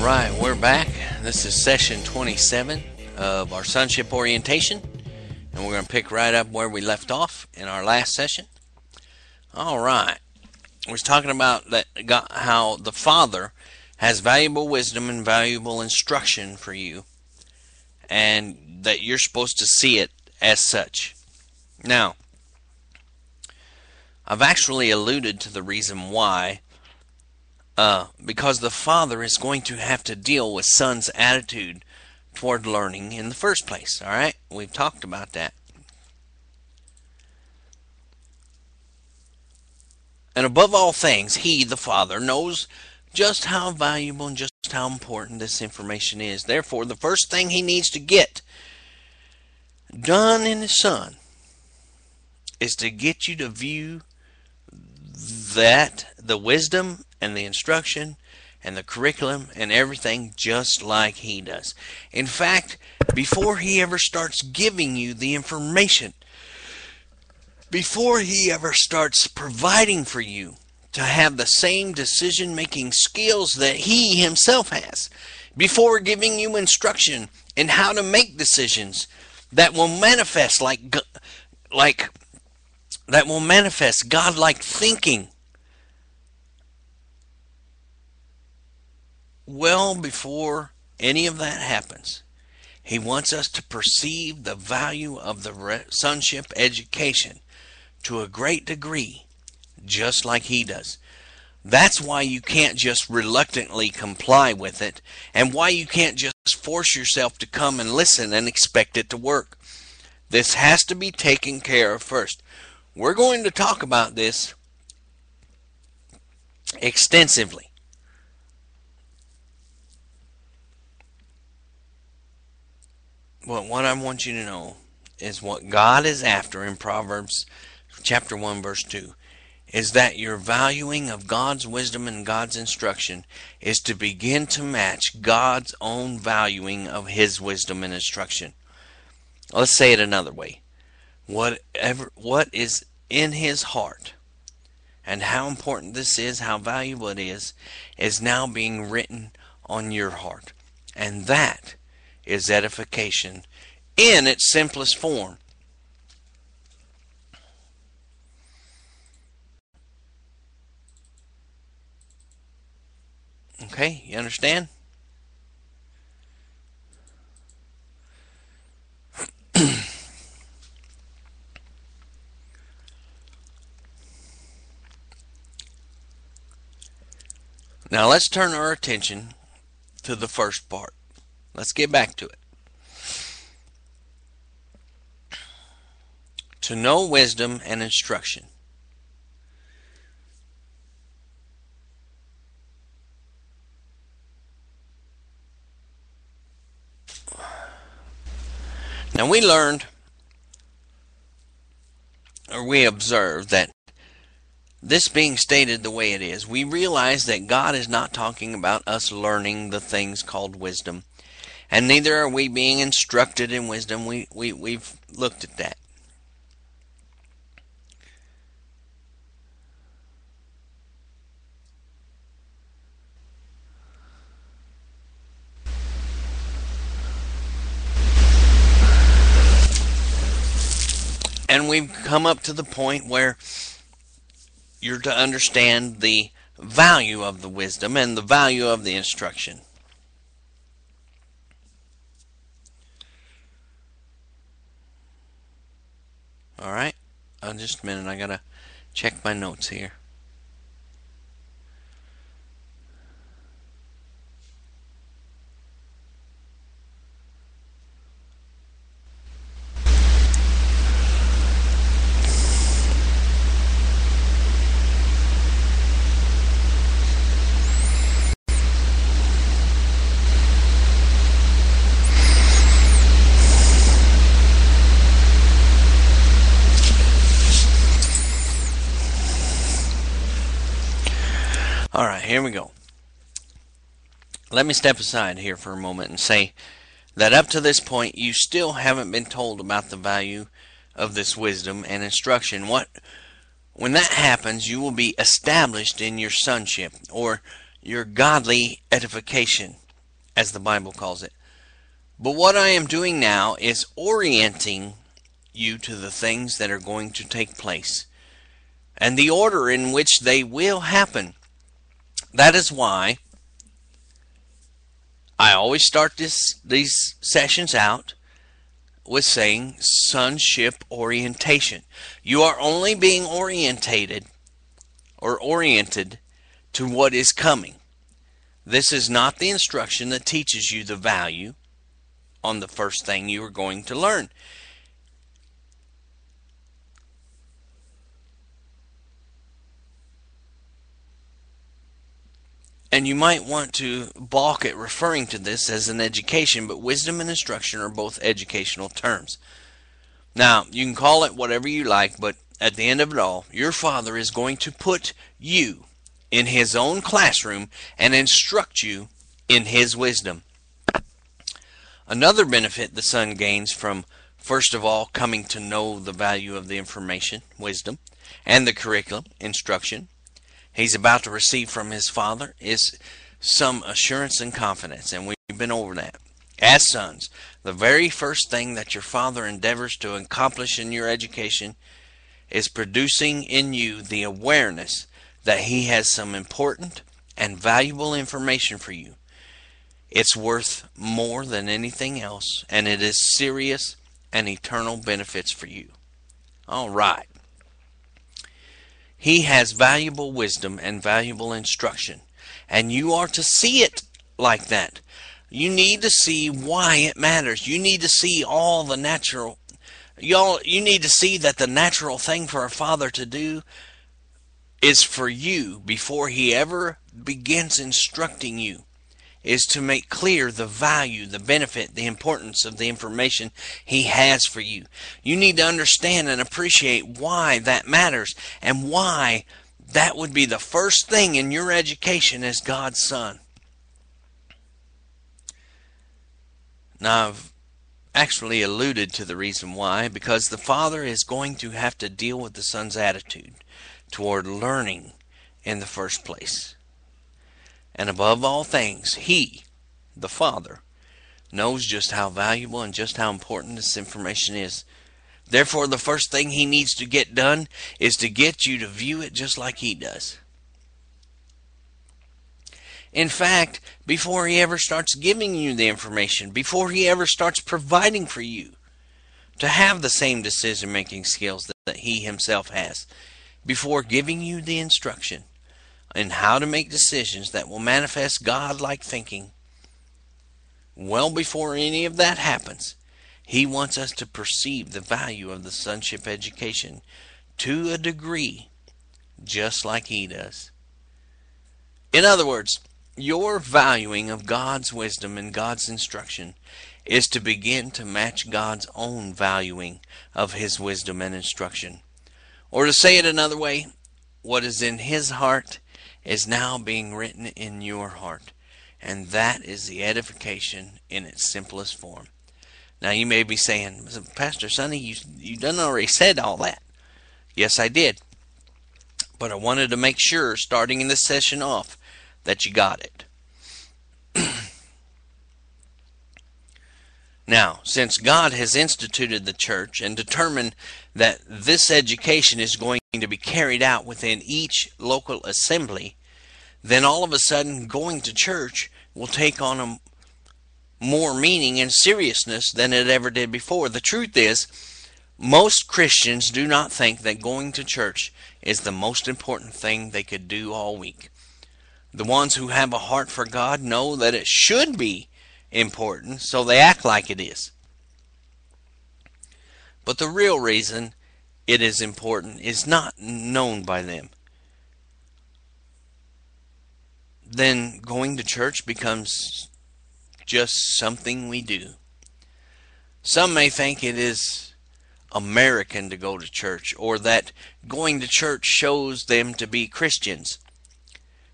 Alright, we're back. This is session 27 of our Sonship Orientation, and we're going to pick right up where we left off in our last session. Alright, we're talking about how the Father has valuable wisdom and valuable instruction for you, and that you're supposed to see it as such. Now, I've actually alluded to the reason why. Because the Father is going to have to deal with Son's attitude toward learning in the first place. Alright? We've talked about that. And above all things, He, the Father, knows just how valuable and just how important this information is. Therefore, the first thing He needs to get done in His Son is to get you to view that the wisdom and the instruction and the curriculum and everything just like He does. In fact, before He ever starts giving you the information, before He ever starts providing for you to have the same decision-making skills that He Himself has, before giving you instruction in how to make decisions that will manifest God-like thinking, well before any of that happens, He wants us to perceive the value of the sonship education to a great degree, just like He does. That's why you can't just reluctantly comply with it, and why you can't just force yourself to come and listen and expect it to work. This has to be taken care of first. We're going to talk about this extensively. But what I want you to know is what God is after in Proverbs chapter 1 verse 2 is that your valuing of God's wisdom and God's instruction is to begin to match God's own valuing of His wisdom and instruction. Let's say it another way. What is in His heart and how important this is, how valuable it is now being written on your heart. And that is edification in its simplest form. Okay, you understand? Now let's turn our attention to the first part. Let's get back to it. To know wisdom and instruction. Now we learned, or we observed, that this being stated the way it is, we realize that God is not talking about us learning the things called wisdom. And neither are we being instructed in wisdom. We've looked at that. And we've come up to the point where you're to understand the value of the wisdom and the value of the instruction. Alright, just a minute, I gotta check my notes here. Alright, here we go. Let me step aside here for a moment and say that up to this point you still haven't been told about the value of this wisdom and instruction. When that happens, you will be established in your sonship or your godly edification. as the Bible calls it. But what I am doing now is orienting you to the things that are going to take place and the order in which they will happen. That is why I always start these sessions out with saying sonship orientation. You are only being oriented to what is coming. This is not the instruction that teaches you the value on the first thing you are going to learn. And you might want to balk at referring to this as an education, but wisdom and instruction are both educational terms. Now, you can call it whatever you like, but at the end of it all, your Father is going to put you in His own classroom and instruct you in His wisdom. Another benefit the Son gains from, first of all, coming to know the value of the information, wisdom, and the curriculum, instruction, he's about to receive from his Father is some assurance and confidence, and we've been over that. As sons, the very first thing that your Father endeavors to accomplish in your education is producing in you the awareness that He has some important and valuable information for you. It's worth more than anything else, and it is serious and eternal benefits for you. All right. He has valuable wisdom and valuable instruction, and you are to see it like that. You need to see why it matters. You need to see all the natural. You need to see that the natural thing for a father to do is for you, before he ever begins instructing you, is to make clear the value, the benefit, the importance of the information he has for you. You need to understand and appreciate why that matters and why that would be the first thing in your education as God's son. Now, I've actually alluded to the reason why, because the Father is going to have to deal with the Son's attitude toward learning in the first place. And above all things, He, the Father, knows just how valuable and just how important this information is. Therefore, the first thing He needs to get done is to get you to view it just like He does. In fact, before He ever starts giving you the information, before He ever starts providing for you to have the same decision-making skills that He Himself has, before giving you the instruction and how to make decisions that will manifest God-like thinking, well before any of that happens, He wants us to perceive the value of the sonship education to a degree just like He does. In other words, your valuing of God's wisdom and God's instruction is to begin to match God's own valuing of His wisdom and instruction. Or to say it another way, what is in His heart is now being written in your heart. And that is the edification in its simplest form. Now you may be saying, Pastor Sonny, you done already said all that. Yes, I did. But I wanted to make sure, starting in this session off, that you got it. Now, since God has instituted the church and determined that this education is going to be carried out within each local assembly, then all of a sudden going to church will take on a more meaning and seriousness than it ever did before. The truth is, most Christians do not think that going to church is the most important thing they could do all week. The ones who have a heart for God know that it should be important, so they act like it is. But the real reason it is important is not known by them. Then going to church becomes just something we do. Some may think it is American to go to church, or that going to church shows them to be Christians.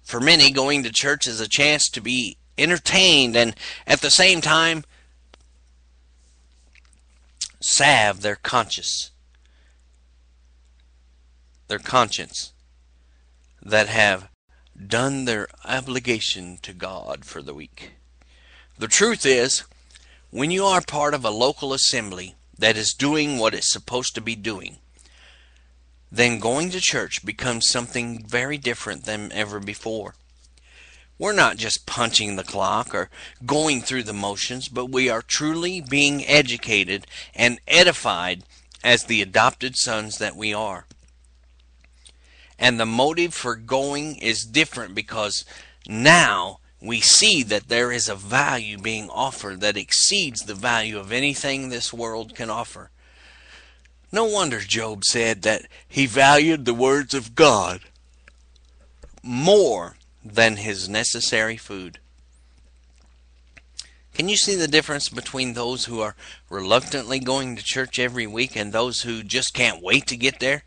For many, going to church is a chance to be entertained and at the same time salve their conscience that have done their obligation to God for the week. The truth is, when you are part of a local assembly that is doing what it's supposed to be doing, then going to church becomes something very different than ever before. We're not just punching the clock or going through the motions, but we are truly being educated and edified as the adopted sons that we are. And the motive for going is different because now we see that there is a value being offered that exceeds the value of anything this world can offer. No wonder Job said that he valued the words of God more than his necessary food. Can you see the difference between those who are reluctantly going to church every week and those who just can't wait to get there?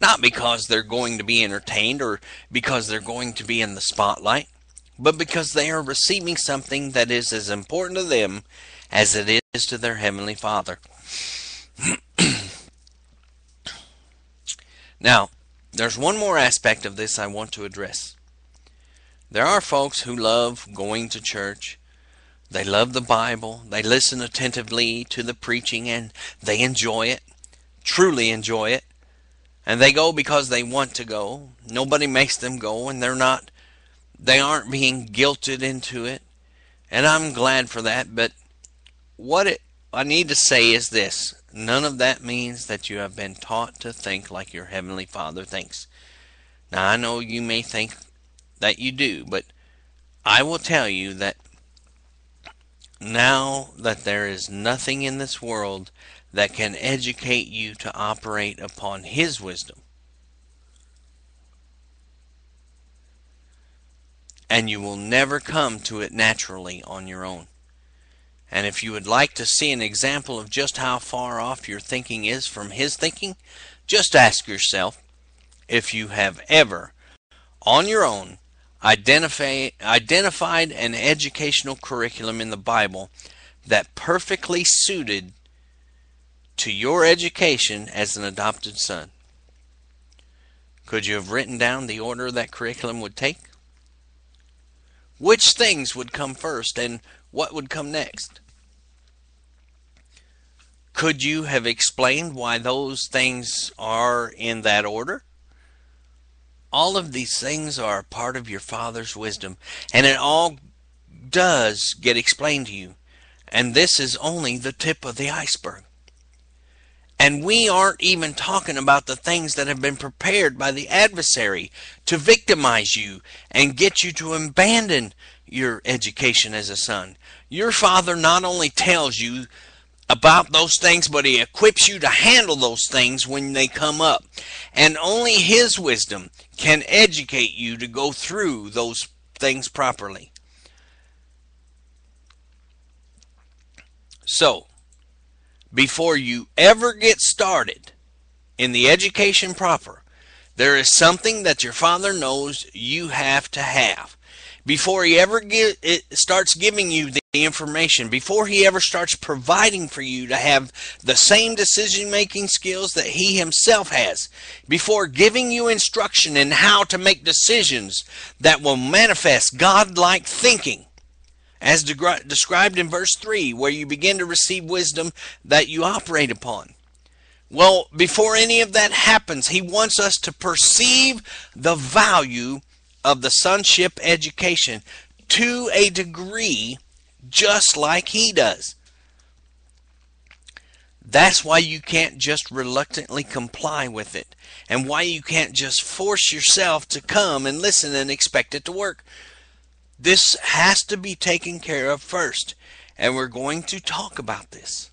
Not because they're going to be entertained or because they're going to be in the spotlight, but because they are receiving something that is as important to them as it is to their Heavenly Father. Now, there's one more aspect of this I want to address. There are folks who love going to church. They love the Bible. They listen attentively to the preaching and they enjoy it, truly enjoy it. And they go because they want to go. Nobody makes them go, and they aren't being guilted into it. And I'm glad for that, but I need to say is this. None of that means that you have been taught to think like your Heavenly Father thinks. Now, I know you may think that you do, but I will tell you that now that there is nothing in this world that can educate you to operate upon His wisdom. And you will never come to it naturally on your own. And if you would like to see an example of just how far off your thinking is from His thinking, just ask yourself if you have ever, on your own, identified an educational curriculum in the Bible that perfectly suited to your education as an adopted son. Could you have written down the order that curriculum would take? Which things would come first and what would come next? Could you have explained why those things are in that order? All of these things are a part of your Father's wisdom, and it all does get explained to you. And this is only the tip of the iceberg. And we aren't even talking about the things that have been prepared by the adversary to victimize you and get you to abandon your education as a son. Your Father not only tells you about those things, but He equips you to handle those things when they come up. And only His wisdom can educate you to go through those things properly. So, before you ever get started in the education proper, there is something that your Father knows you have to have. Before He ever starts giving you the information, before He ever starts providing for you to have the same decision-making skills that He Himself has, before giving you instruction in how to make decisions that will manifest God-like thinking, as described in verse 3, where you begin to receive wisdom that you operate upon. Well, before any of that happens, He wants us to perceive the value of the sonship education to a degree just like He does. That's why you can't just reluctantly comply with it, and why you can't just force yourself to come and listen and expect it to work. This has to be taken care of first, and we're going to talk about this.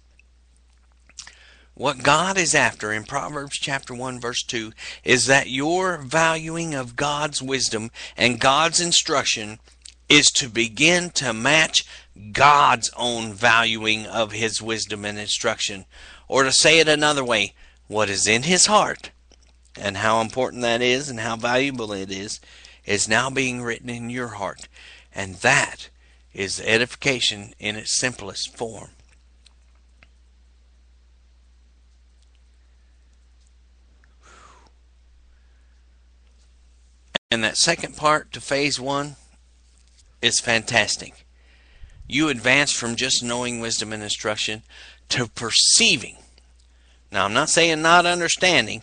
What God is after in Proverbs chapter 1 verse 2 is that your valuing of God's wisdom and God's instruction is to begin to match God's own valuing of His wisdom and instruction. Or to say it another way, what is in His heart and how important that is and how valuable it is now being written in your heart. And that is edification in its simplest form. And that second part to phase 1 is fantastic. You advance from just knowing wisdom and instruction to perceiving. Now, I'm not saying not understanding.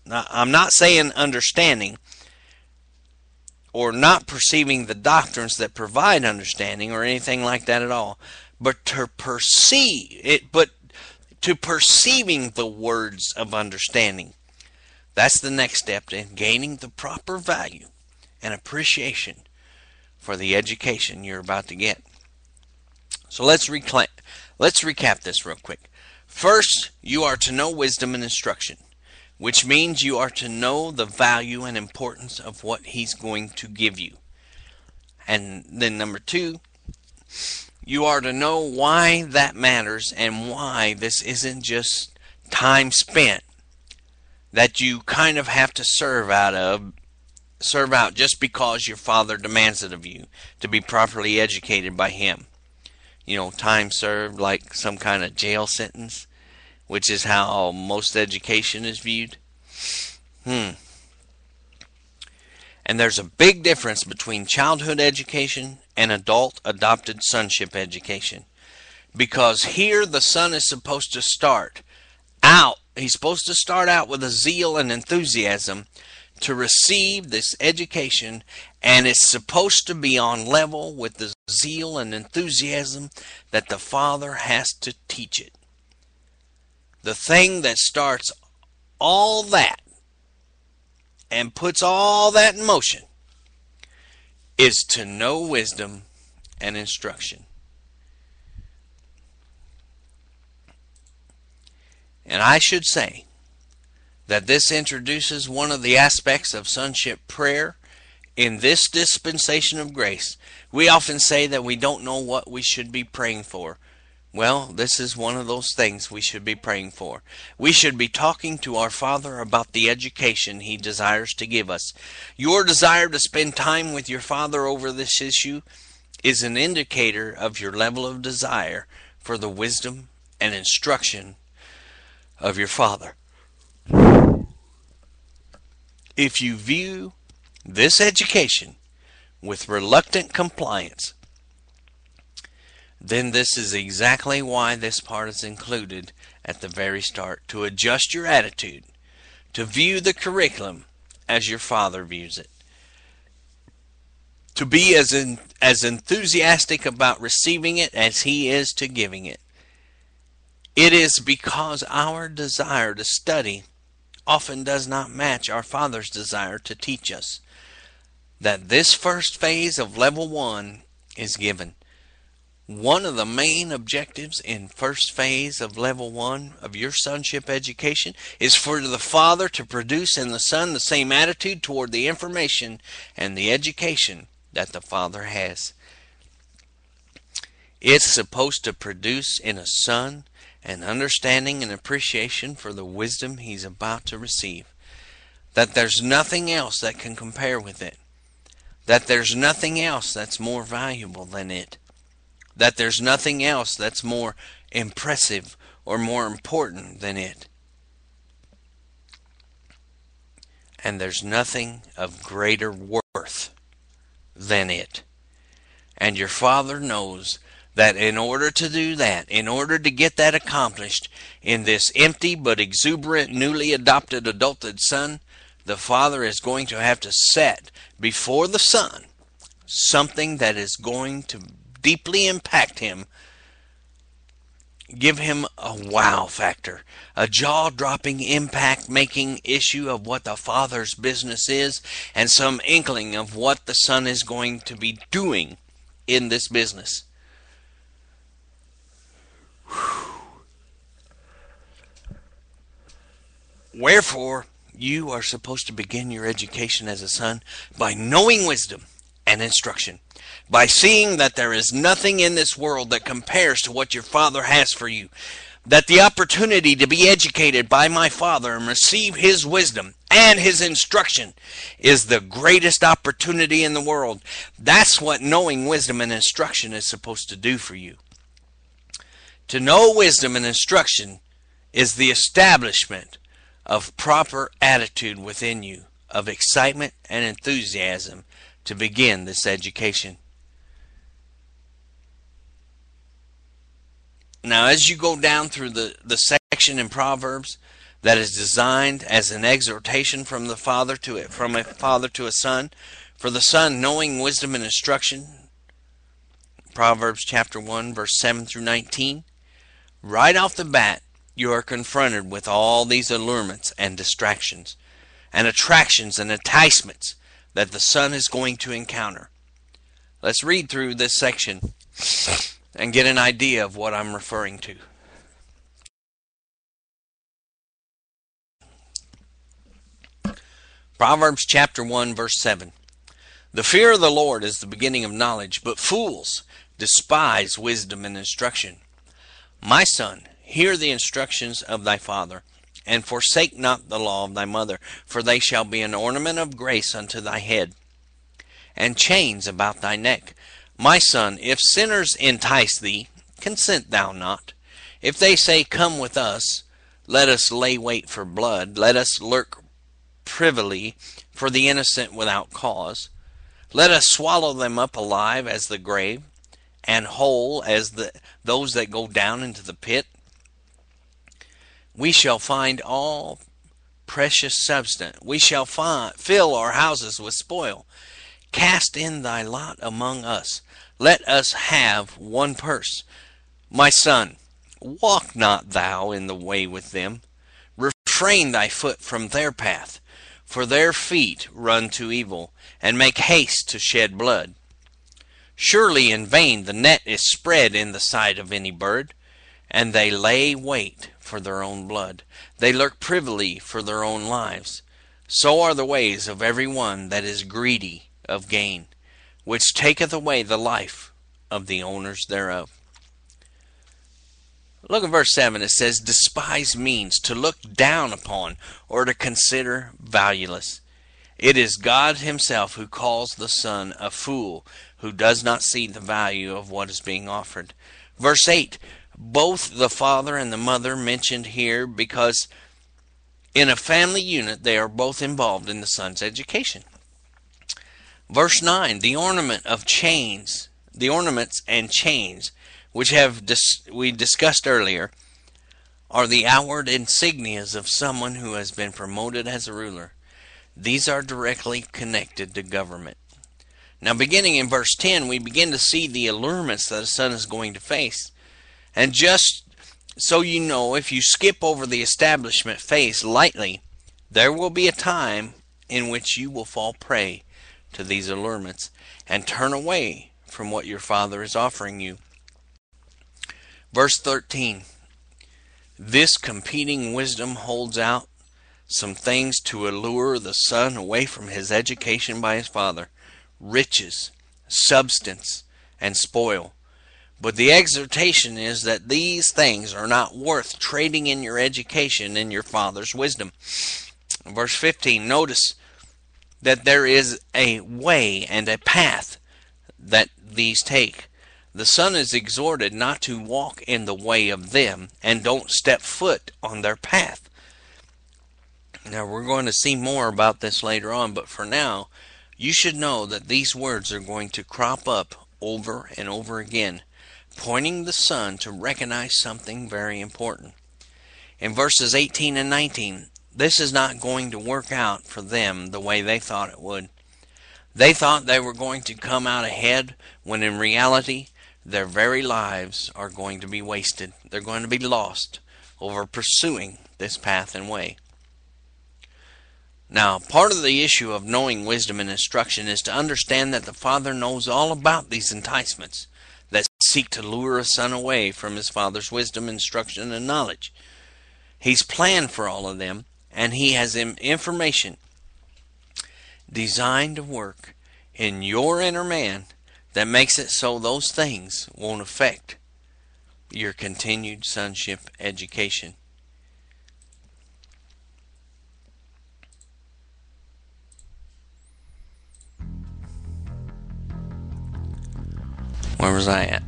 I'm not saying understanding or not perceiving the doctrines that provide understanding or anything like that at all. But to perceive it, but to perceiving the words of understanding. That's the next step in gaining the proper value and appreciation for the education you're about to get. So let's recap this real quick. First, you are to know wisdom and instruction, which means you are to know the value and importance of what He's going to give you. And then number 2, you are to know why that matters and why this isn't just time spent that you kind of have to serve out just because your Father demands it of you to be properly educated by Him. You know, time served like some kind of jail sentence, which is how most education is viewed. And there's a big difference between childhood education and adult adopted sonship education. Because here the son is supposed to start out. He's supposed to start out with a zeal and enthusiasm to receive this education, and it's supposed to be on level with the zeal and enthusiasm that the Father has to teach it. The thing that starts all that and puts all that in motion is to know wisdom and instruction. And I should say that this introduces one of the aspects of sonship prayer in this dispensation of grace. We often say that we don't know what we should be praying for. Well, this is one of those things we should be praying for. We should be talking to our Father about the education He desires to give us. Your desire to spend time with your Father over this issue is an indicator of your level of desire for the wisdom and instruction of your Father. If you view this education with reluctant compliance, then this is exactly why this part is included at the very start, to adjust your attitude, to view the curriculum as your Father views it, to be as enthusiastic about receiving it as He is to giving it. It is because our desire to study often does not match our Father's desire to teach us that this first phase of level 1 is given. One of the main objectives in first phase of level 1 of your sonship education is for the Father to produce in the Son the same attitude toward the information and the education that the Father has. It's supposed to produce in a Son an understanding and appreciation for the wisdom he's about to receive. That there's nothing else that can compare with it. That there's nothing else that's more valuable than it. That there's nothing else that's more impressive or more important than it. And there's nothing of greater worth than it. And your Father knows that in order to do that, in order to get that accomplished in this empty but exuberant newly adopted adulted son, the Father is going to have to set before the Son something that is going to deeply impact him, give him a wow factor, a jaw-dropping, impact-making issue of what the Father's business is, and some inkling of what the Son is going to be doing in this business. Wherefore, you are supposed to begin your education as a son by knowing wisdom and instruction, by seeing that there is nothing in this world that compares to what your Father has for you, that the opportunity to be educated by my Father and receive His wisdom and His instruction is the greatest opportunity in the world. That's what knowing wisdom and instruction is supposed to do for you. To know wisdom and instruction is the establishment of proper attitude within you, of excitement and enthusiasm to begin this education. Now, as you go down through the section in Proverbs that is designed as an exhortation from a father to a son, for the son knowing wisdom and instruction, Proverbs chapter 1, verse 7 through 19, right off the bat, you are confronted with all these allurements and distractions and attractions and enticements that the son is going to encounter. Let's read through this section and get an idea of what I'm referring to. Proverbs chapter 1, verse 7. The fear of the Lord is the beginning of knowledge, but fools despise wisdom and instruction. My son, hear the instructions of thy father, and forsake not the law of thy mother, for they shall be an ornament of grace unto thy head, and chains about thy neck. My son, if sinners entice thee, consent thou not. If they say, Come with us, let us lay wait for blood, let us lurk privily for the innocent without cause. Let us swallow them up alive as the grave, and whole as those that go down into the pit. We shall find all precious substance. We shall fill our houses with spoil. Cast in thy lot among us. Let us have one purse. My son, walk not thou in the way with them. Refrain thy foot from their path. For their feet run to evil, and make haste to shed blood. Surely in vain the net is spread in the sight of any bird, and they lay wait for their own blood. They lurk privily for their own lives. So are the ways of every one that is greedy of gain, which taketh away the life of the owners thereof. Look at verse 7. It says, Despise means to look down upon or to consider valueless. It is God himself who calls the son a fool, who does not see the value of what is being offered. Verse 8. Both the father and the mother mentioned here because in a family unit they are both involved in the son's education. Verse 9. The ornaments and chains, which we discussed earlier, are the outward insignias of someone who has been promoted as a ruler. These are directly connected to government. Now, beginning in verse 10, we begin to see the allurements that a son is going to face. And just so you know, if you skip over the establishment phase lightly, there will be a time in which you will fall prey to these allurements and turn away from what your father is offering you. Verse 13. This competing wisdom holds out some things to allure the son away from his education by his father: riches, substance, and spoil. But the exhortation is that these things are not worth trading in your education and your father's wisdom. Verse 15, notice that there is a way and a path that these take. The son is exhorted not to walk in the way of them and don't step foot on their path. Now, we're going to see more about this later on, but for now, you should know that these words are going to crop up over and over again, pointing the son to recognize something very important. In verses 18 and 19, this is not going to work out for them the way they thought it would. They thought they were going to come out ahead, when in reality, their very lives are going to be wasted. They're going to be lost over pursuing this path and way. Now, part of the issue of knowing wisdom and instruction is to understand that the father knows all about these enticements that seek to lure a son away from his father's wisdom, instruction, and knowledge. He's planned for all of them, and he has information designed to work in your inner man that makes it so those things won't affect your continued sonship education. Where was I at?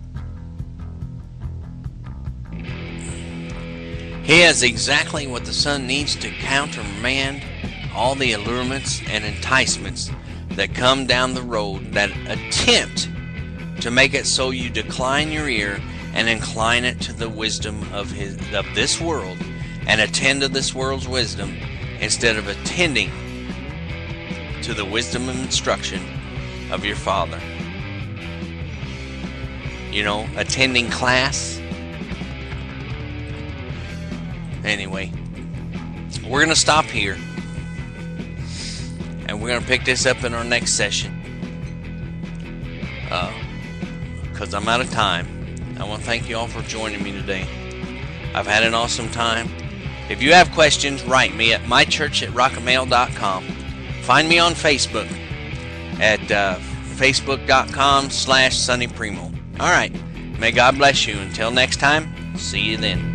He has exactly what the son needs to countermand all the allurements and enticements that come down the road that attempt to make it so you decline your ear and incline it to the wisdom of this world, and attend to this world's wisdom instead of attending to the wisdom and instruction of your Father. You know, attending class. Anyway, we're going to stop here, and we're going to pick this up in our next session, because I'm out of time. I want to thank you all for joining me today. I've had an awesome time. If you have questions, write me at mychurch@rocketmail.com. Find me on Facebook at facebook.com/SonnyPrimo. All right. May God bless you. Until next time, see you then.